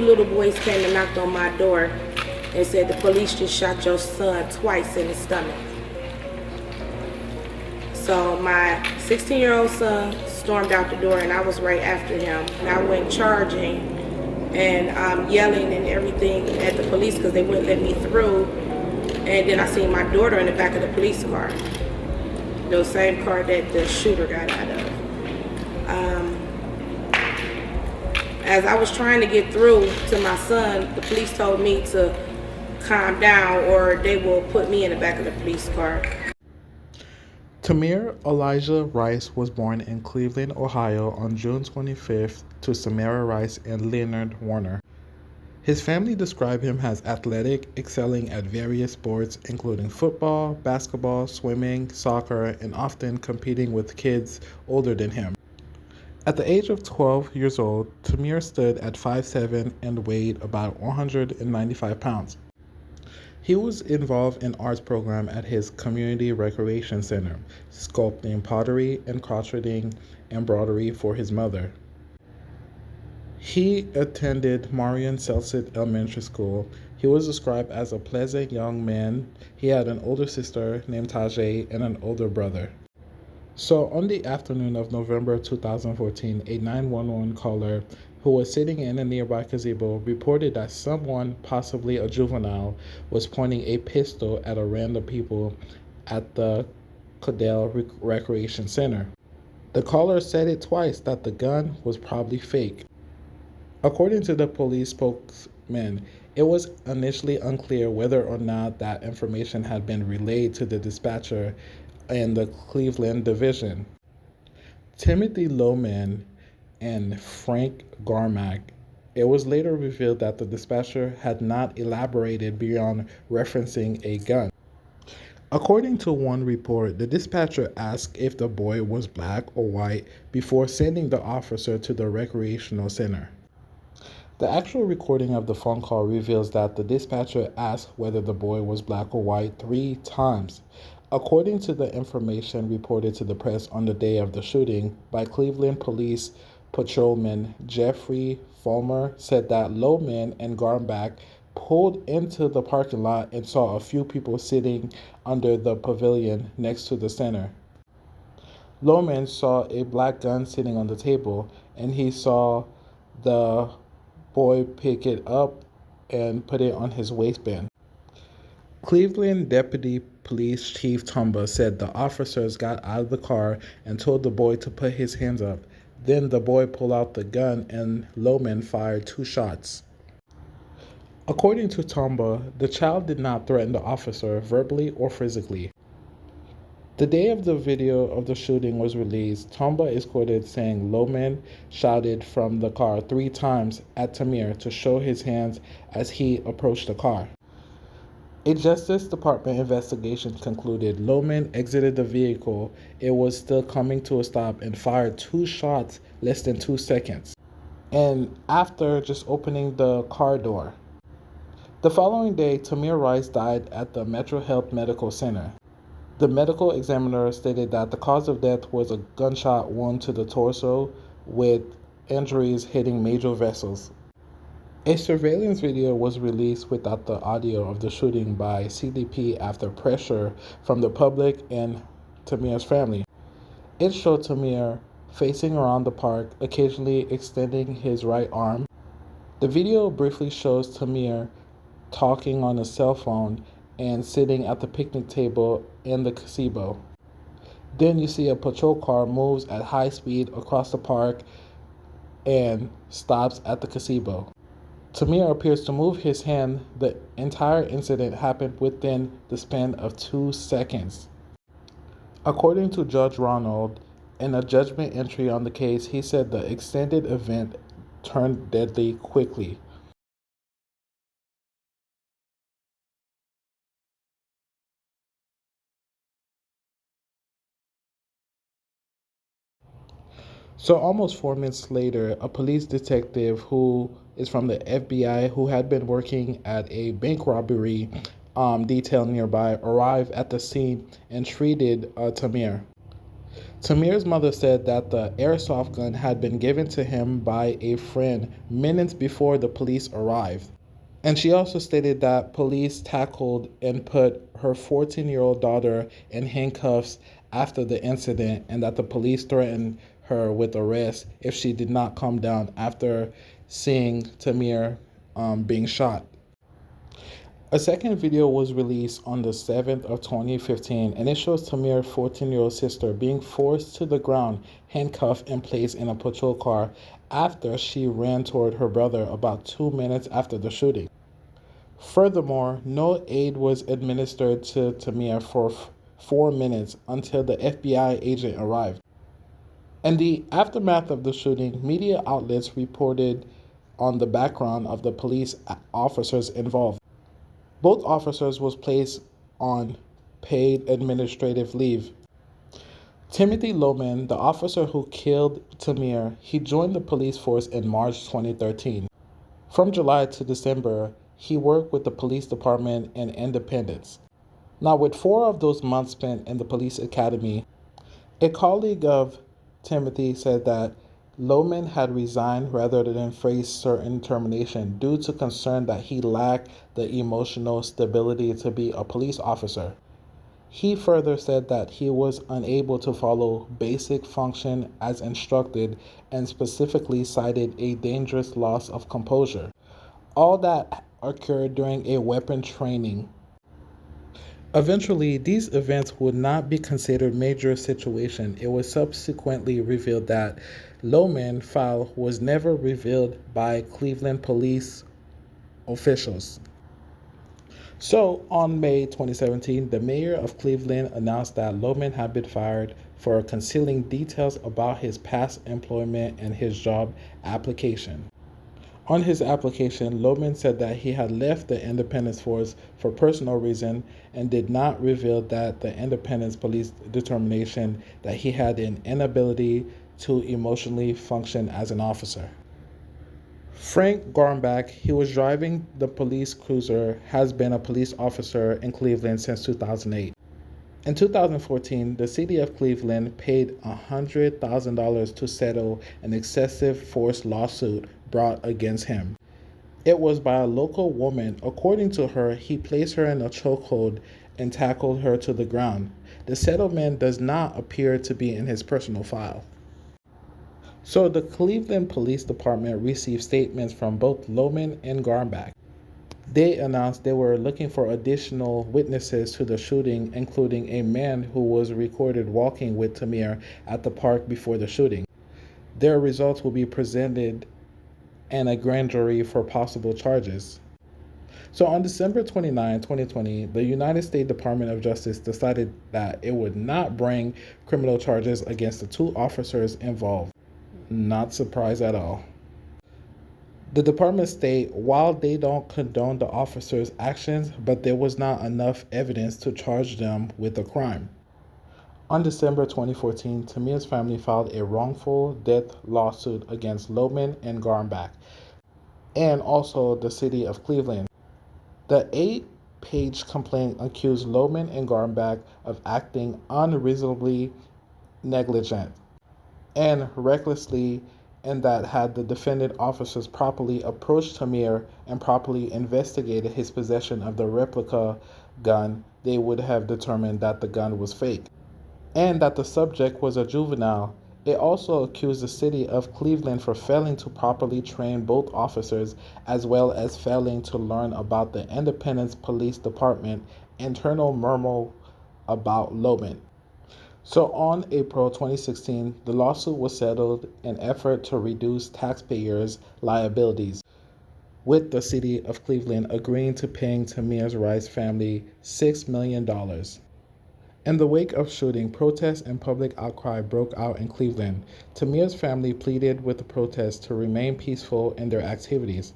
little boys came and knocked on my door and said the police just shot your son twice in the stomach. So my 16-year-old son stormed out the door, and I was right after him. And I went charging and yelling and everything at the police because they wouldn't let me through. And then I seen my daughter in the back of the police car, the same car that the shooter got out of. As I was trying to get through to my son, the police told me to calm down or they will put me in the back of the police car. Tamir Elijah Rice was born in Cleveland, Ohio on June 25th to Tamir Rice and Leonard Warner. His family described him as athletic, excelling at various sports including football, basketball, swimming, soccer, and often competing with kids older than him. At the age of 12 years old, Tamir stood at 5'7" and weighed about 195 pounds. He was involved in arts program at his community recreation center, sculpting pottery and crocheting embroidery for his mother. He attended Marion Celsit Elementary School. He was described as a pleasant young man. He had an older sister named Tajay and an older brother. So on the afternoon of November 2014, a 911 caller who was sitting in a nearby gazebo reported that someone, possibly a juvenile, was pointing a pistol at a random people at the Cadell Recreation Center. The caller said it twice that the gun was probably fake. According to the police spokesman, it was initially unclear whether or not that information had been relayed to the dispatcher in the Cleveland division. Timothy Lohman and Frank Garmack. It was later revealed that the dispatcher had not elaborated beyond referencing a gun. According to one report, the dispatcher asked if the boy was black or white before sending the officer to the recreational center. The actual recording of the phone call reveals that the dispatcher asked whether the boy was black or white 3 times. According to the information reported to the press on the day of the shooting by Cleveland Police Patrolman Jeffrey Fulmer, said that Lohman and Garmbach pulled into the parking lot and saw a few people sitting under the pavilion next to the center. Lohman saw a black gun sitting on the table, and he saw the boy pick it up and put it on his waistband. Cleveland Deputy Police Chief Tumba said the officers got out of the car and told the boy to put his hands up. Then the boy pulled out the gun and Lohman fired 2 shots. According to Tumba, the child did not threaten the officer verbally or physically. The day of the video of the shooting was released, Tumba is quoted saying Lohman shouted from the car 3 times at Tamir to show his hands as he approached the car. A Justice Department investigation concluded Lohman exited the vehicle. It was still coming to a stop and fired 2 shots less than 2 seconds, and after just opening the car door. The following day, Tamir Rice died at the Metro Health Medical Center. The medical examiner stated that the cause of death was a gunshot wound to the torso with injuries hitting major vessels. A surveillance video was released without the audio of the shooting by CDP after pressure from the public and Tamir's family. It showed Tamir facing around the park, occasionally extending his right arm. The video briefly shows Tamir talking on a cell phone and sitting at the picnic table in the gazebo. Then you see a patrol car moves at high speed across the park and stops at the gazebo. Tamir appears to move his hand. The entire incident happened within the span of 2 seconds. According to Judge Ronald, in a judgment entry on the case, he said the extended event turned deadly quickly. So almost 4 minutes later, a police detective who is from the FBI who had been working at a bank robbery detail nearby arrived at the scene and treated Tamir. Tamir's mother said that the airsoft gun had been given to him by a friend minutes before the police arrived. And she also stated that police tackled and put her 14-year-old daughter in handcuffs after the incident, and that the police threatened her with arrest if she did not calm down after seeing Tamir being shot. A second video was released on the 7th of 2015, and it shows Tamir's 14-year-old sister being forced to the ground, handcuffed and placed in a patrol car after she ran toward her brother about 2 minutes after the shooting. Furthermore, no aid was administered to Tamir for 4 minutes until the FBI agent arrived. In the aftermath of the shooting, media outlets reported on the background of the police officers involved. Both officers was placed on paid administrative leave. Timothy Loman, the officer who killed Tamir, he joined the police force in March 2013. From July to December, he worked with the police department in Independence. Now, with 4 of those months spent in the police academy, a colleague of Timothy said that Loman had resigned rather than face certain termination due to concern that he lacked the emotional stability to be a police officer. He further said that he was unable to follow basic function as instructed and specifically cited a dangerous loss of composure. All that occurred during a weapon training. Eventually, these events would not be considered major situation. It was subsequently revealed that Loman's file was never revealed by Cleveland police officials. So, on May 2017, the mayor of Cleveland announced that Loman had been fired for concealing details about his past employment and his job application. On his application, Loman said that he had left the Independence Force for personal reasons and did not reveal that the Independence Police determination that he had an inability to emotionally function as an officer. Frank Garmbach, he was driving the police cruiser, has been a police officer in Cleveland since 2008. In 2014, the city of Cleveland paid $100,000 to settle an excessive force lawsuit brought against him. It was by a local woman. According to her, he placed her in a chokehold and tackled her to the ground. The settlement does not appear to be in his personal file. So the Cleveland Police Department received statements from both Loman and Garmbach. They announced they were looking for additional witnesses to the shooting, including a man who was recorded walking with Tamir at the park before the shooting. Their results will be presented in a grand jury for possible charges. So on December 29, 2020, the United States Department of Justice decided that it would not bring criminal charges against the 2 officers involved. Not surprised at all. The department stated while they don't condone the officers' actions, but there was not enough evidence to charge them with a crime. On December 2014, Tamir's family filed a wrongful death lawsuit against Loman and Garmbach, and also the city of Cleveland. The 8-page complaint accused Loman and Garmbach of acting unreasonably negligent and recklessly, and that had the defendant officers properly approached Tamir and properly investigated his possession of the replica gun, they would have determined that the gun was fake, and that the subject was a juvenile. It also accused the city of Cleveland for failing to properly train both officers, as well as failing to learn about the Independence Police Department internal murmur about Loman. So on April 2016, the lawsuit was settled in an effort to reduce taxpayers' liabilities, with the city of Cleveland agreeing to paying Tamir Rice's family $6 million. In the wake of shooting, protests and public outcry broke out in Cleveland. Tamir's family pleaded with the protests to remain peaceful in their activities.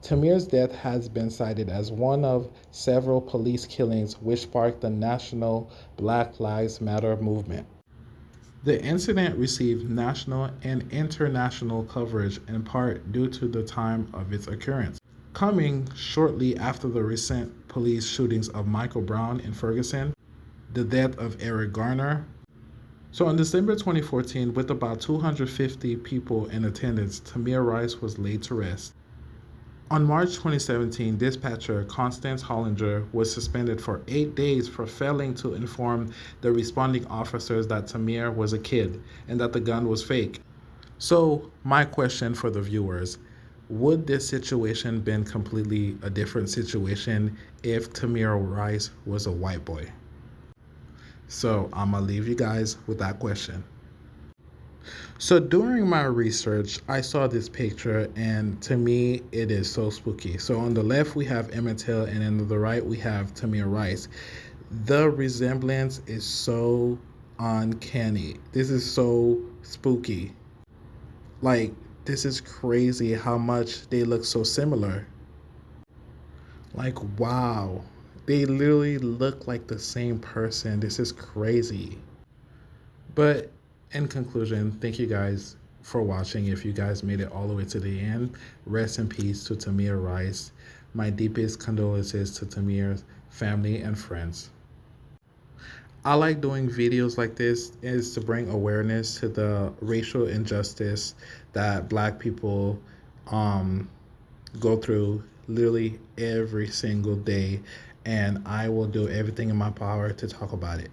Tamir's death has been cited as one of several police killings which sparked the national Black Lives Matter movement. The incident received national and international coverage in part due to the time of its occurrence, coming shortly after the recent police shootings of Michael Brown in Ferguson, the death of Eric Garner, So on December 2014, with about 250 people in attendance, Tamir Rice was laid to rest. On March 2017, dispatcher Constance Hollinger was suspended for 8 days for failing to inform the responding officers that Tamir was a kid and that the gun was fake. So, my question for the viewers, would this situation been completely a different situation if Tamir Rice was a white boy? So, I'm going to leave you guys with that question. So during my research, I saw this picture, and to me, it is so spooky. So on the left, we have Emmett Till, and on the right, we have Tamir Rice. The resemblance is so uncanny. This is so spooky. Like, this is crazy how much they look so similar. Like, wow. They literally look like the same person. This is crazy. But in conclusion, thank you guys for watching. If you guys made it all the way to the end, rest in peace to Tamir Rice. My deepest condolences to Tamir's family and friends. I like doing videos like this is to bring awareness to the racial injustice that Black people um, go through literally every single day, and I will do everything in my power to talk about it.